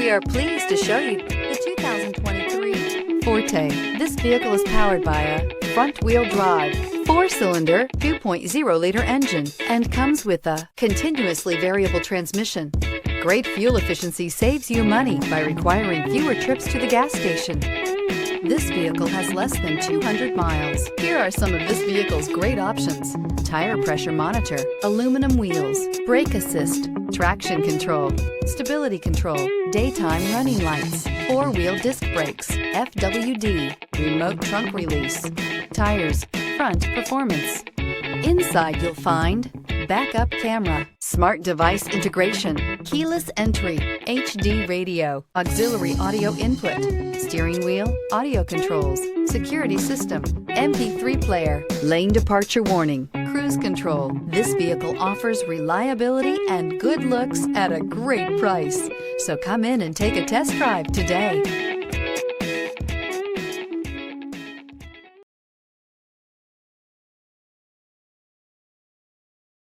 We are pleased to show you the 2023 Forte. This vehicle is powered by a front-wheel drive, 4-cylinder, 2.0-liter engine, and comes with a continuously variable transmission. Great fuel efficiency saves you money by requiring fewer trips to the gas station. This vehicle has less than 200 miles. Here are some of this vehicle's great options: tire pressure monitor, aluminum wheels, brake assist, traction control, stability control, daytime running lights, 4-wheel disc brakes, FWD, remote trunk release, tires, front performance. Inside you'll find backup camera, smart device integration, keyless entry, HD radio, auxiliary audio input, steering wheel audio controls, security system, MP3 player, lane departure warning, cruise control. This vehicle offers reliability and good looks at a great price. So come in and take a test drive today.